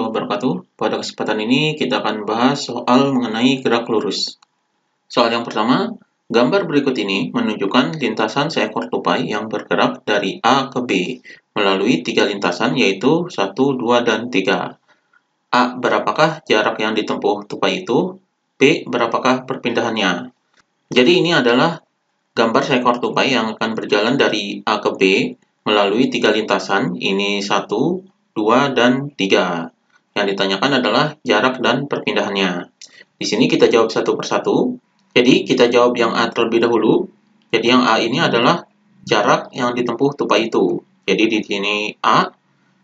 wabarakatuh. Pada kesempatan ini kita akan bahas soal mengenai gerak lurus. Soal yang pertama, gambar berikut ini menunjukkan lintasan seekor tupai yang bergerak dari A ke B melalui 3 lintasan yaitu 1, 2, dan 3. A. Berapakah jarak yang ditempuh tupai itu? B. Berapakah perpindahannya? Jadi ini adalah gambar seekor tupai yang akan berjalan dari A ke B melalui 3 lintasan, ini 1, 2, dan 3. Yang ditanyakan adalah jarak dan perpindahannya. Di sini kita jawab satu persatu. Jadi kita jawab yang A terlebih dahulu. Jadi yang A ini adalah jarak yang ditempuh tupai itu. Jadi di sini A.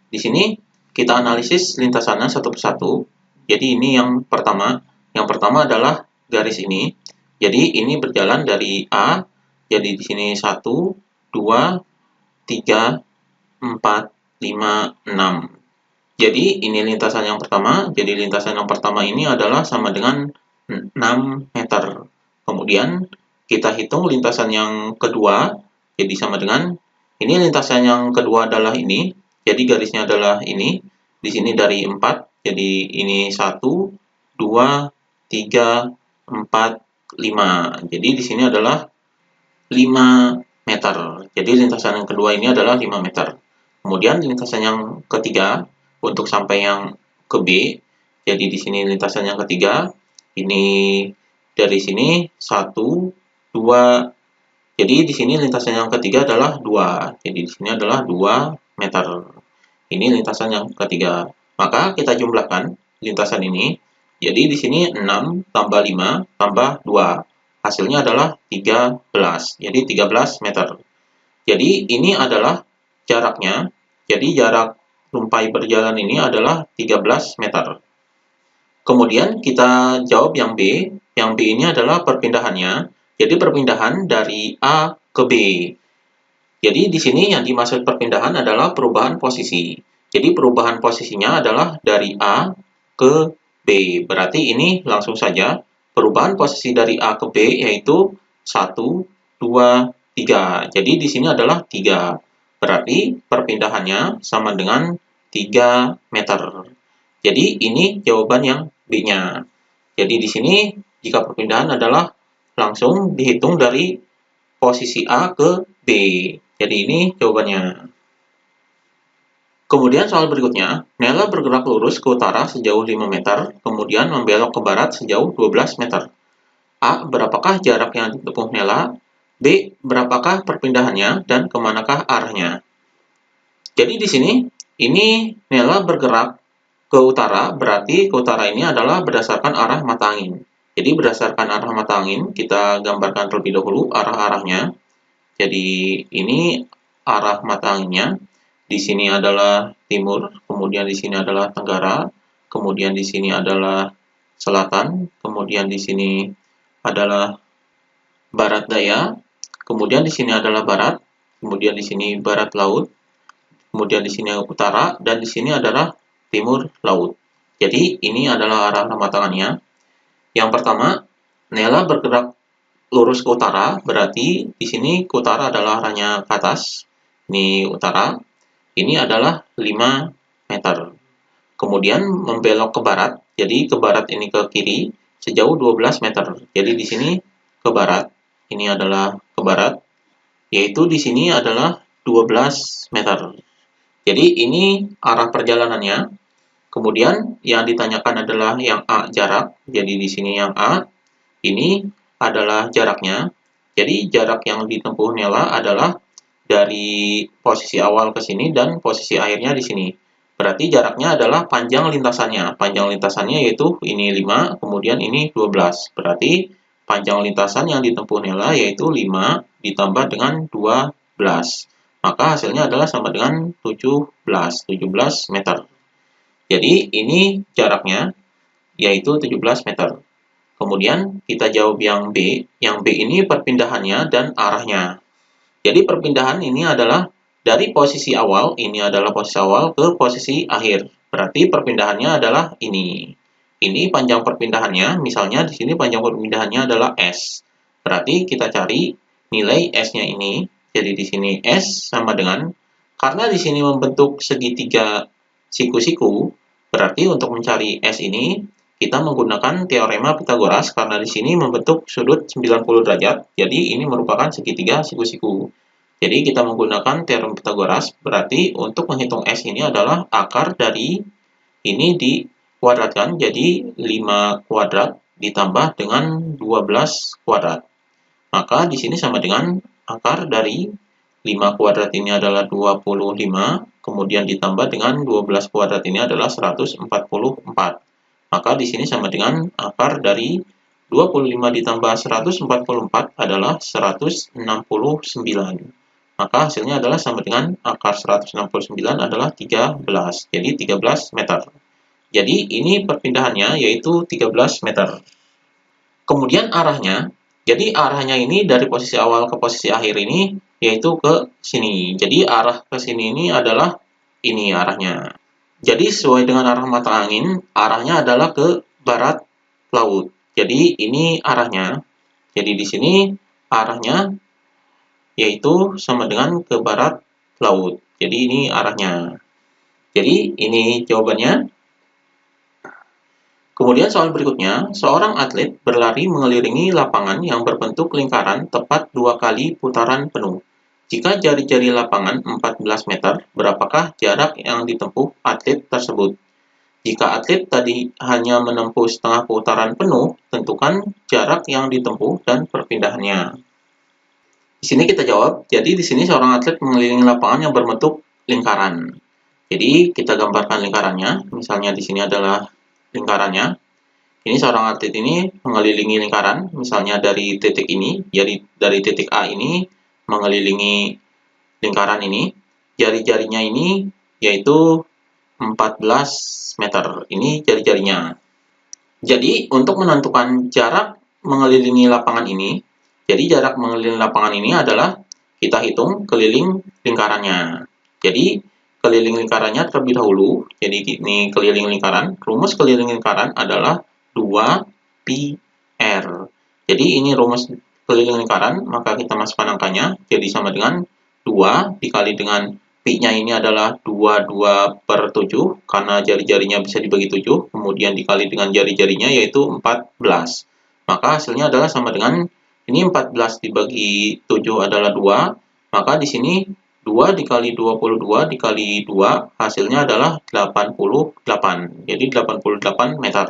Di sini kita analisis lintasannya satu persatu. Jadi ini yang pertama. Yang pertama adalah garis ini. Jadi ini berjalan dari A. Jadi di sini 1, 2, 3, 4, 5, 6. Jadi ini lintasan yang pertama. Jadi lintasan yang pertama ini adalah sama dengan 6 meter. Kemudian kita hitung lintasan yang kedua. Jadi sama dengan ini lintasan yang kedua adalah ini. Jadi garisnya adalah ini. Di sini dari 4. Jadi ini 1, 2, 3, 4, 5. Jadi di sini adalah 5 meter. Jadi lintasan yang kedua ini adalah 5 meter. Kemudian lintasan yang ketiga untuk sampai yang ke B. Jadi di sini lintasan yang ketiga ini dari sini 1, 2. Jadi di sini lintasan yang ketiga adalah 2. Jadi di sini adalah 2 meter. Ini lintasan yang ketiga. Maka kita jumlahkan lintasan ini. Jadi di sini 6 tambah 5 tambah 2. Hasilnya adalah 13. Jadi 13 meter. Jadi ini adalah jaraknya. Jadi jarak tupai berjalan ini adalah 13 meter. Kemudian kita jawab yang B. Yang B ini adalah perpindahannya. Jadi perpindahan dari A ke B. Jadi di sini yang dimaksud perpindahan adalah perubahan posisi. Jadi perubahan posisinya adalah dari A ke B. Berarti ini langsung saja perubahan posisi dari A ke B yaitu 1, 2, 3. Jadi di sini adalah 3. Berarti perpindahannya sama dengan 3 meter. Jadi ini jawaban yang B-nya. Jadi di sini jika perpindahan adalah langsung dihitung dari posisi A ke B. Jadi ini jawabannya. Kemudian soal berikutnya, Nela bergerak lurus ke utara sejauh 5 meter, kemudian membelok ke barat sejauh 12 meter. A. Berapakah jarak yang ditempuh Nela? B. Berapakah perpindahannya dan kemanakah arahnya? Jadi di sini, ini Nela bergerak ke utara, berarti ke utara ini adalah berdasarkan arah mata angin. Jadi berdasarkan arah mata angin, kita gambarkan terlebih dahulu arah-arahnya. Jadi ini arah mata anginnya. Di sini adalah timur, kemudian di sini adalah tenggara, kemudian di sini adalah selatan, kemudian di sini adalah barat daya, kemudian di sini adalah barat, kemudian di sini barat laut, kemudian di sini utara, dan di sini adalah timur laut. Jadi ini adalah arah mata anginnya. Yang pertama, Nela bergerak lurus ke utara, berarti di sini ke utara adalah arahnya ke atas. Ini utara. Ini adalah 5 meter. Kemudian membelok ke barat. Jadi ke barat ini ke kiri sejauh 12 meter. Jadi di sini ke barat. Ini adalah ke barat. Yaitu di sini adalah 12 meter. Jadi ini arah perjalanannya. Kemudian yang ditanyakan adalah yang A jarak. Jadi di sini yang A ini adalah jaraknya. Jadi jarak yang ditempuh Nela adalah dari posisi awal ke sini dan posisi akhirnya di sini. Berarti jaraknya adalah panjang lintasannya. Panjang lintasannya yaitu ini 5, kemudian ini 12. Berarti panjang lintasan yang ditempuh Nela yaitu 5 ditambah dengan 12. Maka hasilnya adalah sama dengan 17 meter. Jadi ini jaraknya yaitu 17 meter. Kemudian kita jawab yang B. Yang B ini perpindahannya dan arahnya. Jadi perpindahan ini adalah dari posisi awal, ini adalah posisi awal ke posisi akhir. Berarti perpindahannya adalah ini. Ini panjang perpindahannya, misalnya di sini panjang perpindahannya adalah S. Berarti kita cari nilai S-nya ini. Jadi di sini S sama dengan, karena di sini membentuk segitiga siku-siku, Berarti untuk mencari S ini, kita menggunakan teorema Pythagoras karena di sini membentuk sudut 90 derajat, jadi ini merupakan segitiga siku-siku. Jadi kita menggunakan teorema Pythagoras, berarti untuk menghitung S ini adalah akar dari ini dikuadratkan, jadi 5 kuadrat ditambah dengan 12 kuadrat. Maka di sini sama dengan akar dari 5 kuadrat ini adalah 25, kemudian ditambah dengan 12 kuadrat ini adalah 144. Maka di sini sama dengan akar dari 25 ditambah 144 adalah 169. Maka hasilnya adalah sama dengan akar 169 adalah 13. Jadi 13 meter. Jadi ini perpindahannya yaitu 13 meter. Kemudian arahnya, jadi arahnya ini dari posisi awal ke posisi akhir ini yaitu ke sini. Jadi arah ke sini ini adalah ini arahnya. Jadi sesuai dengan arah mata angin, arahnya adalah ke barat laut. Jadi ini arahnya. Jadi di sini arahnya yaitu sama dengan ke barat laut. Jadi ini arahnya. Jadi ini jawabannya. Kemudian soal berikutnya, seorang atlet berlari mengelilingi lapangan yang berbentuk lingkaran tepat 2 kali putaran penuh. Jika jari-jari lapangan 14 meter, berapakah jarak yang ditempuh atlet tersebut? Jika atlet tadi hanya menempuh setengah putaran penuh, tentukan jarak yang ditempuh dan perpindahannya. Di sini kita jawab, jadi di sini seorang atlet mengelilingi lapangan yang berbentuk lingkaran. Jadi kita gambarkan lingkarannya, misalnya di sini adalah lingkarannya. Ini seorang atlet ini mengelilingi lingkaran, misalnya dari titik ini, jadi dari titik A ini mengelilingi lingkaran ini. Jari-jarinya ini yaitu 14 meter. Ini jari-jarinya. Jadi untuk menentukan jarak mengelilingi lapangan ini, jadi jarak mengelilingi lapangan ini adalah kita hitung keliling lingkarannya. Jadi keliling lingkarannya terlebih dahulu. Jadi ini keliling lingkaran. Rumus keliling lingkaran adalah 2πr. Jadi ini rumus keliling lingkaran, maka kita masukkan angkanya. Jadi sama dengan 2 dikali dengan pi-nya ini adalah 22 per 7, karena jari-jarinya bisa dibagi 7, kemudian dikali dengan jari-jarinya yaitu 14. Maka hasilnya adalah sama dengan, ini 14 dibagi 7 adalah 2, maka di sini 2 dikali 22 dikali 2 hasilnya adalah 88. Jadi 88 meter.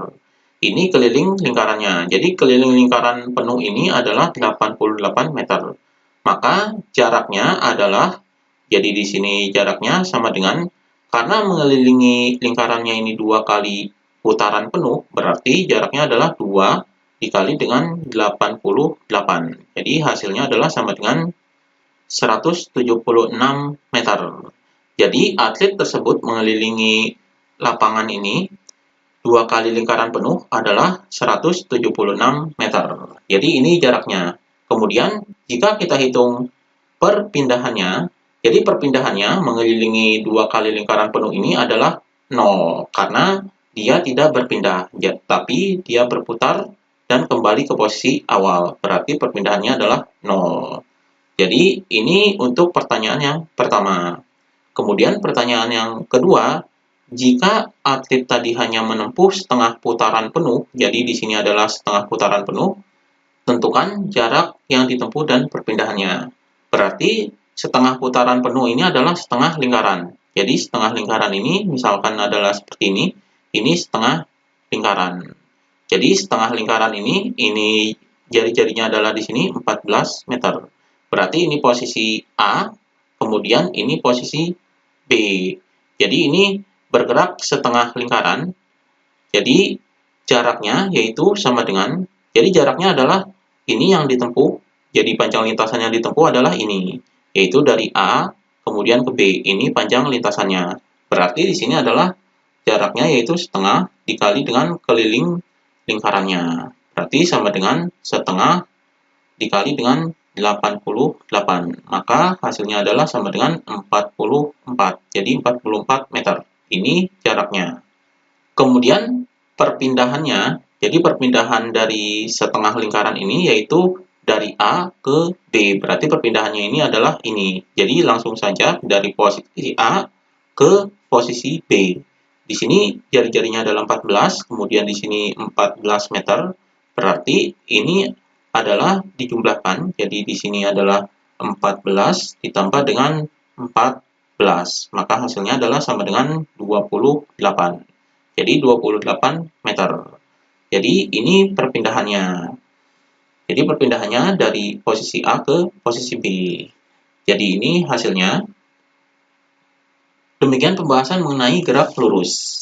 Ini keliling lingkarannya. Jadi keliling lingkaran penuh ini adalah 88 meter. Maka jaraknya adalah, jadi di sini jaraknya sama dengan, karena mengelilingi lingkarannya ini 2 kali putaran penuh, berarti jaraknya adalah 2 dikali dengan 88. Jadi hasilnya adalah sama dengan 176 meter. Jadi atlet tersebut mengelilingi lapangan ini 2 kali lingkaran penuh adalah 176 meter. Jadi ini jaraknya. Kemudian jika kita hitung perpindahannya, jadi perpindahannya mengelilingi 2 kali lingkaran penuh ini adalah 0, karena dia tidak berpindah, tapi dia berputar dan kembali ke posisi awal. Berarti perpindahannya adalah 0. Jadi ini untuk pertanyaan yang pertama. Kemudian pertanyaan yang kedua, jika atlet tadi hanya menempuh setengah putaran penuh, jadi di sini adalah setengah putaran penuh, tentukan jarak yang ditempuh dan perpindahannya. Berarti setengah putaran penuh ini adalah setengah lingkaran. Jadi setengah lingkaran ini misalkan adalah seperti ini setengah lingkaran. Jadi setengah lingkaran ini jari-jarinya adalah di sini 14 meter. Berarti ini posisi A, kemudian ini posisi B. Jadi ini bergerak setengah lingkaran. Jadi jaraknya yaitu sama dengan, jadi jaraknya adalah ini yang ditempuh. Jadi panjang lintasan yang ditempuh adalah ini, yaitu dari A kemudian ke B. Ini panjang lintasannya. Berarti di sini adalah jaraknya yaitu setengah dikali dengan keliling lingkarannya. Berarti sama dengan setengah dikali dengan 88. Maka hasilnya adalah sama dengan 44. Jadi 44 meter. Ini jaraknya. Kemudian perpindahannya, jadi perpindahan dari setengah lingkaran ini yaitu dari A ke B. Berarti perpindahannya ini adalah ini. Jadi langsung saja dari posisi A ke posisi B. Di sini jari-jarinya adalah 14, kemudian di sini 14 meter. Berarti ini adalah dijumlahkan. Jadi di sini adalah 14 ditambah dengan 14. Maka hasilnya adalah sama dengan 28. Jadi 28 meter. Jadi ini perpindahannya. Jadi perpindahannya dari posisi A ke posisi B. Jadi ini hasilnya. Demikian pembahasan mengenai gerak lurus.